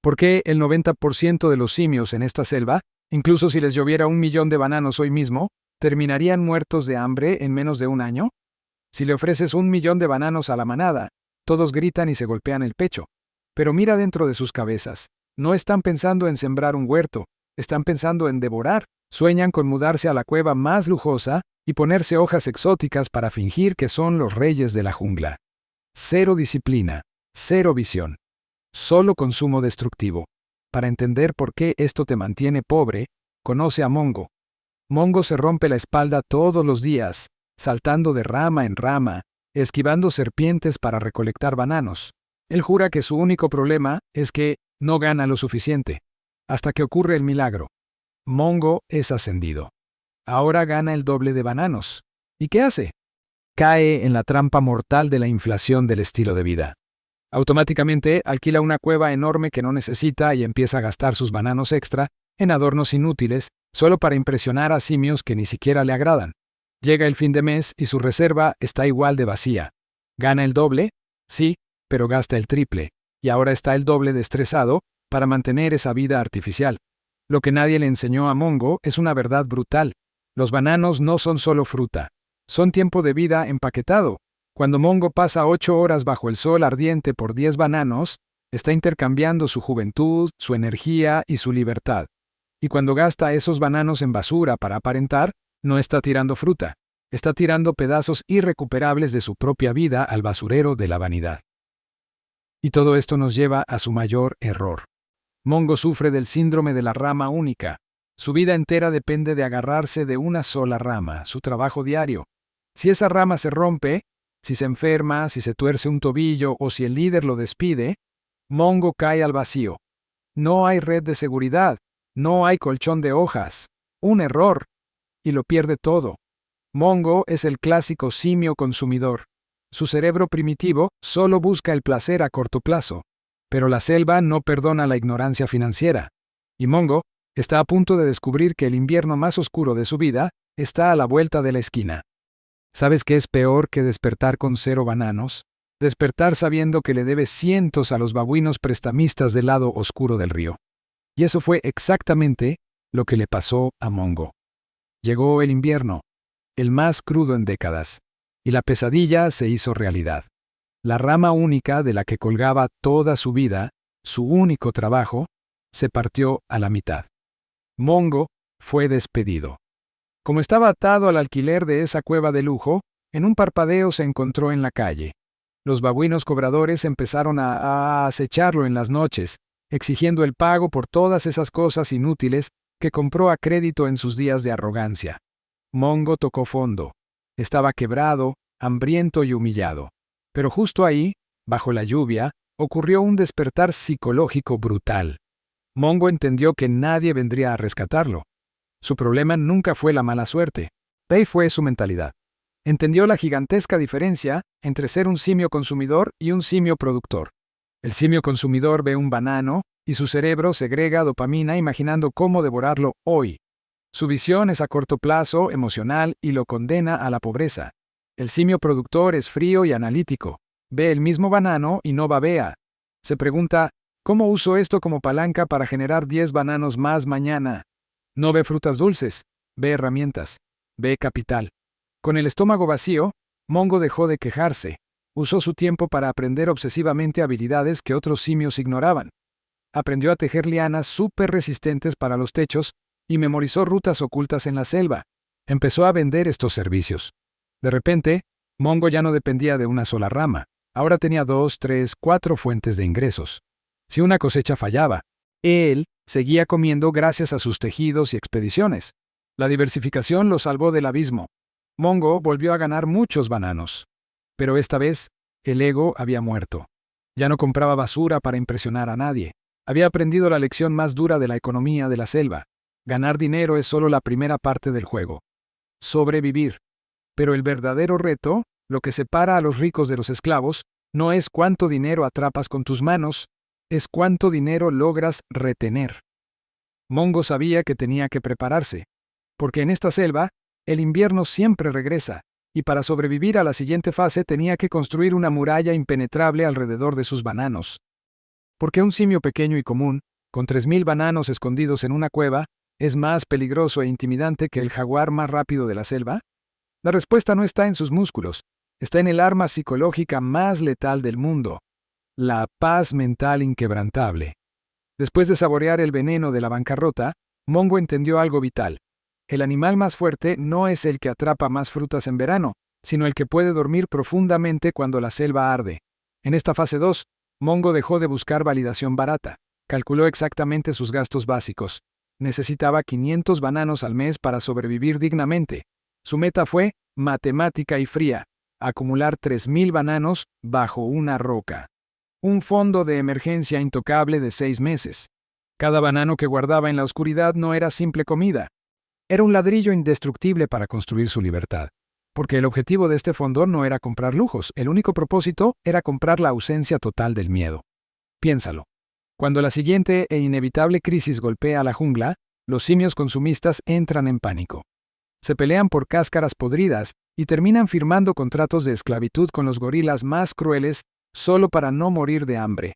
¿Por qué el 90% de los simios en esta selva, incluso si les lloviera 1 millón de bananos hoy mismo, terminarían muertos de hambre en menos de un año? Si le ofreces 1 millón de bananos a la manada, todos gritan y se golpean el pecho. Pero mira dentro de sus cabezas. No están pensando en sembrar un huerto, están pensando en devorar. Sueñan con mudarse a la cueva más lujosa y ponerse hojas exóticas para fingir que son los reyes de la jungla. Cero disciplina, cero visión. Solo consumo destructivo. Para entender por qué esto te mantiene pobre, conoce a Mongo. Mongo se rompe la espalda todos los días, saltando de rama en rama, esquivando serpientes para recolectar bananos. Él jura que su único problema es que no gana lo suficiente. Hasta que ocurre el milagro. Mongo es ascendido. Ahora gana el doble de bananos. ¿Y qué hace? Cae en la trampa mortal de la inflación del estilo de vida. Automáticamente alquila una cueva enorme que no necesita y empieza a gastar sus bananos extra en adornos inútiles, solo para impresionar a simios que ni siquiera le agradan. Llega el fin de mes y su reserva está igual de vacía. ¿Gana el doble? Sí, pero gasta el triple, y ahora está el doble de estresado para mantener esa vida artificial. Lo que nadie le enseñó a Mongo es una verdad brutal. Los bananos no son solo fruta, son tiempo de vida empaquetado. Cuando Mongo pasa 8 horas bajo el sol ardiente por 10 bananos, está intercambiando su juventud, su energía y su libertad. Y cuando gasta esos bananos en basura para aparentar, no está tirando fruta, está tirando pedazos irrecuperables de su propia vida al basurero de la vanidad. Y todo esto nos lleva a su mayor error. Mongo sufre del síndrome de la rama única. Su vida entera depende de agarrarse de una sola rama, su trabajo diario. Si esa rama se rompe, si se enferma, si se tuerce un tobillo o si el líder lo despide, Mongo cae al vacío. No hay red de seguridad, no hay colchón de hojas. Un error. Y lo pierde todo. Mongo es el clásico simio consumidor. Su cerebro primitivo solo busca el placer a corto plazo. Pero la selva no perdona la ignorancia financiera. Y Mongo está a punto de descubrir que el invierno más oscuro de su vida está a la vuelta de la esquina. ¿Sabes qué es peor que despertar con 0 bananos? Despertar sabiendo que le debe cientos a los babuinos prestamistas del lado oscuro del río. Y eso fue exactamente lo que le pasó a Mongo. Llegó el invierno, el más crudo en décadas, y la pesadilla se hizo realidad. La rama única de la que colgaba toda su vida, su único trabajo, se partió a la mitad. Mongo fue despedido. Como estaba atado al alquiler de esa cueva de lujo, en un parpadeo se encontró en la calle. Los babuinos cobradores empezaron a acecharlo en las noches, exigiendo el pago por todas esas cosas inútiles que compró a crédito en sus días de arrogancia. Mongo tocó fondo. Estaba quebrado, hambriento y humillado. Pero justo ahí, bajo la lluvia, ocurrió un despertar psicológico brutal. Mongo entendió que nadie vendría a rescatarlo. Su problema nunca fue la mala suerte. Pei fue su mentalidad. Entendió la gigantesca diferencia entre ser un simio consumidor y un simio productor. El simio consumidor ve un banano y su cerebro segrega dopamina imaginando cómo devorarlo hoy. Su visión es a corto plazo, emocional y lo condena a la pobreza. El simio productor es frío y analítico. Ve el mismo banano y no babea. Se pregunta, ¿cómo uso esto como palanca para generar 10 bananos más mañana? No ve frutas dulces, ve herramientas, ve capital. Con el estómago vacío, Mongo dejó de quejarse. Usó su tiempo para aprender obsesivamente habilidades que otros simios ignoraban. Aprendió a tejer lianas súper resistentes para los techos y memorizó rutas ocultas en la selva. Empezó a vender estos servicios. De repente, Mongo ya no dependía de una sola rama. Ahora tenía 2, 3, 4 fuentes de ingresos. Si una cosecha fallaba, él seguía comiendo gracias a sus tejidos y expediciones. La diversificación lo salvó del abismo. Mongo volvió a ganar muchos bananos. Pero esta vez, el ego había muerto. Ya no compraba basura para impresionar a nadie. Había aprendido la lección más dura de la economía de la selva. Ganar dinero es solo la primera parte del juego. Sobrevivir. Pero el verdadero reto, lo que separa a los ricos de los esclavos, no es cuánto dinero atrapas con tus manos, es cuánto dinero logras retener. Mongo sabía que tenía que prepararse, porque en esta selva, el invierno siempre regresa, y para sobrevivir a la siguiente fase tenía que construir una muralla impenetrable alrededor de sus bananos. ¿Por qué un simio pequeño y común, con 3.000 bananos escondidos en una cueva, es más peligroso e intimidante que el jaguar más rápido de la selva? La respuesta no está en sus músculos, está en el arma psicológica más letal del mundo, la paz mental inquebrantable. Después de saborear el veneno de la bancarrota, Mongo entendió algo vital. El animal más fuerte no es el que atrapa más frutas en verano, sino el que puede dormir profundamente cuando la selva arde. En esta fase 2, Mongo dejó de buscar validación barata. Calculó exactamente sus gastos básicos. Necesitaba 500 bananos al mes para sobrevivir dignamente. Su meta fue, matemática y fría, acumular 3.000 bananos bajo una roca. Un fondo de emergencia intocable de 6 meses. Cada banano que guardaba en la oscuridad no era simple comida. Era un ladrillo indestructible para construir su libertad. Porque el objetivo de este fondo no era comprar lujos, el único propósito era comprar la ausencia total del miedo. Piénsalo. Cuando la siguiente e inevitable crisis golpea a la jungla, los simios consumistas entran en pánico. Se pelean por cáscaras podridas y terminan firmando contratos de esclavitud con los gorilas más crueles solo para no morir de hambre.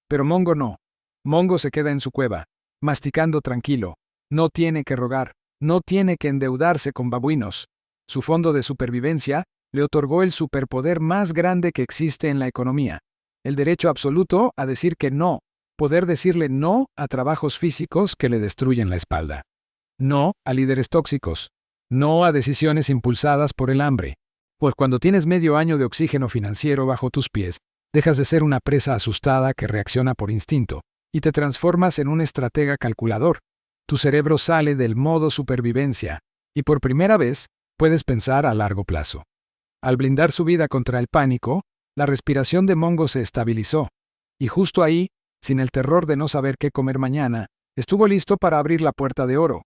Pero Mongo no. Mongo se queda en su cueva, masticando tranquilo. No tiene que rogar, no tiene que endeudarse con babuinos. Su fondo de supervivencia le otorgó el superpoder más grande que existe en la economía, el derecho absoluto a decir que no, poder decirle no a trabajos físicos que le destruyen la espalda. No a líderes tóxicos. No a decisiones impulsadas por el hambre. Pues cuando tienes medio año de oxígeno financiero bajo tus pies, dejas de ser una presa asustada que reacciona por instinto, y te transformas en un estratega calculador. Tu cerebro sale del modo supervivencia, y por primera vez, puedes pensar a largo plazo. Al blindar su vida contra el pánico, la respiración de Mongo se estabilizó, y justo ahí, sin el terror de no saber qué comer mañana, estuvo listo para abrir la puerta de oro.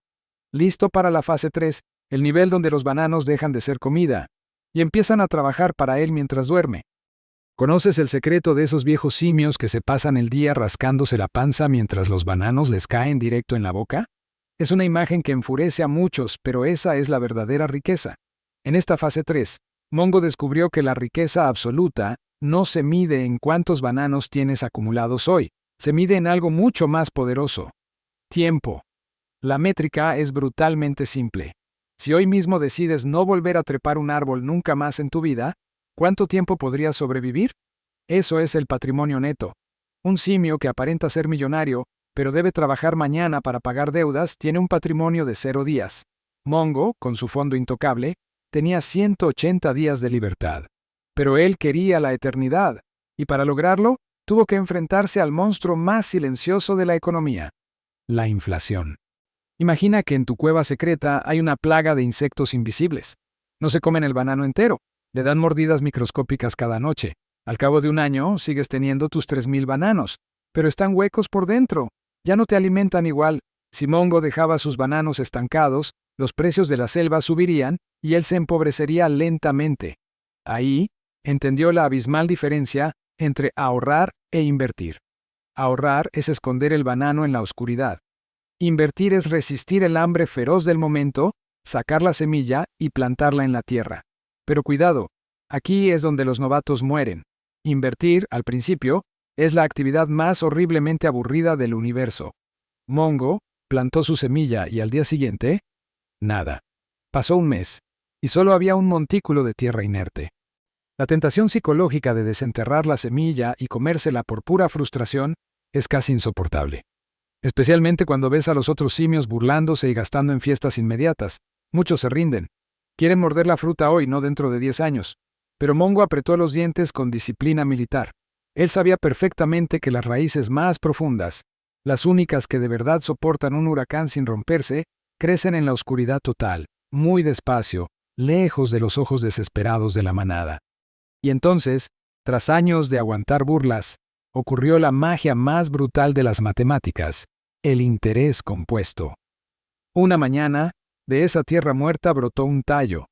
Listo para la fase 3, el nivel donde los bananos dejan de ser comida, y empiezan a trabajar para él mientras duerme. ¿Conoces el secreto de esos viejos simios que se pasan el día rascándose la panza mientras los bananos les caen directo en la boca? Es una imagen que enfurece a muchos, pero esa es la verdadera riqueza. En esta fase 3, Mongo descubrió que la riqueza absoluta no se mide en cuántos bananos tienes acumulados hoy, se mide en algo mucho más poderoso. Tiempo. La métrica es brutalmente simple. Si hoy mismo decides no volver a trepar un árbol nunca más en tu vida, ¿cuánto tiempo podrías sobrevivir? Eso es el patrimonio neto. Un simio que aparenta ser millonario, pero debe trabajar mañana para pagar deudas, tiene un patrimonio de 0 días. Mongo, con su fondo intocable, tenía 180 días de libertad. Pero él quería la eternidad, y para lograrlo, tuvo que enfrentarse al monstruo más silencioso de la economía: la inflación. Imagina que en tu cueva secreta hay una plaga de insectos invisibles. No se comen el banano entero, le dan mordidas microscópicas cada noche. Al cabo de un año, sigues teniendo tus 3.000 bananos, pero están huecos por dentro. Ya no te alimentan igual. Si Mongo dejaba sus bananos estancados, los precios de la selva subirían y él se empobrecería lentamente. Ahí, entendió la abismal diferencia entre ahorrar e invertir. Ahorrar es esconder el banano en la oscuridad. Invertir es resistir el hambre feroz del momento, sacar la semilla y plantarla en la tierra. Pero cuidado, aquí es donde los novatos mueren. Invertir, al principio, es la actividad más horriblemente aburrida del universo. Mongo plantó su semilla y al día siguiente, nada. Pasó un mes, y solo había un montículo de tierra inerte. La tentación psicológica de desenterrar la semilla y comérsela por pura frustración es casi insoportable. Especialmente cuando ves a los otros simios burlándose y gastando en fiestas inmediatas. Muchos se rinden. Quieren morder la fruta hoy, no dentro de 10 años. Pero Mongo apretó los dientes con disciplina militar. Él sabía perfectamente que las raíces más profundas, las únicas que de verdad soportan un huracán sin romperse, crecen en la oscuridad total, muy despacio, lejos de los ojos desesperados de la manada. Y entonces, tras años de aguantar burlas, ocurrió la magia más brutal de las matemáticas: el interés compuesto. Una mañana, de esa tierra muerta brotó un tallo.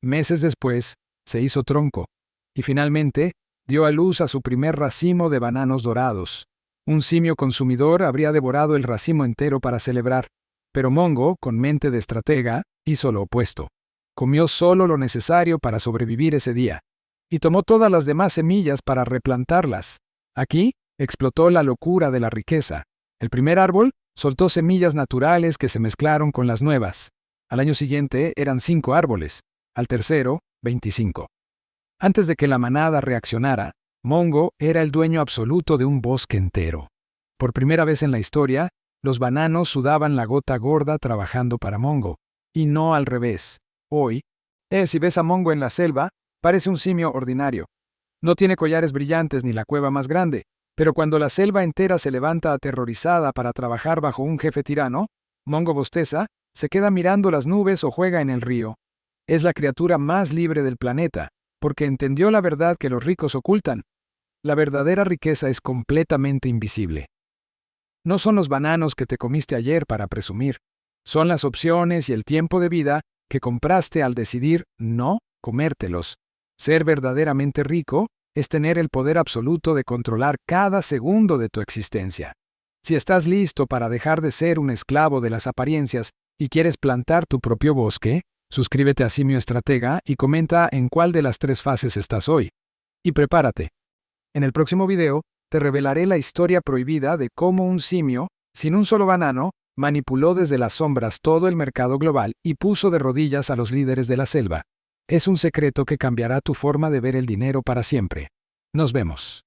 Meses después, se hizo tronco. Y finalmente, dio a luz a su primer racimo de bananos dorados. Un simio consumidor habría devorado el racimo entero para celebrar. Pero Mongo, con mente de estratega, hizo lo opuesto. Comió solo lo necesario para sobrevivir ese día. Y tomó todas las demás semillas para replantarlas. Aquí, explotó la locura de la riqueza. El primer árbol soltó semillas naturales que se mezclaron con las nuevas. Al año siguiente eran 5 árboles, al tercero, 25. Antes de que la manada reaccionara, Mongo era el dueño absoluto de un bosque entero. Por primera vez en la historia, los bananos sudaban la gota gorda trabajando para Mongo, y no al revés. Hoy, si ves a Mongo en la selva, parece un simio ordinario. No tiene collares brillantes ni la cueva más grande, pero cuando la selva entera se levanta aterrorizada para trabajar bajo un jefe tirano, Mongo bosteza, se queda mirando las nubes o juega en el río. Es la criatura más libre del planeta, porque entendió la verdad que los ricos ocultan. La verdadera riqueza es completamente invisible. No son los bananos que te comiste ayer para presumir. Son las opciones y el tiempo de vida que compraste al decidir no comértelos. Ser verdaderamente rico es tener el poder absoluto de controlar cada segundo de tu existencia. Si estás listo para dejar de ser un esclavo de las apariencias y quieres plantar tu propio bosque, suscríbete a Simio Estratega y comenta en cuál de las 3 fases estás hoy. Y prepárate. En el próximo video, te revelaré la historia prohibida de cómo un simio, sin un solo banano, manipuló desde las sombras todo el mercado global y puso de rodillas a los líderes de la selva. Es un secreto que cambiará tu forma de ver el dinero para siempre. Nos vemos.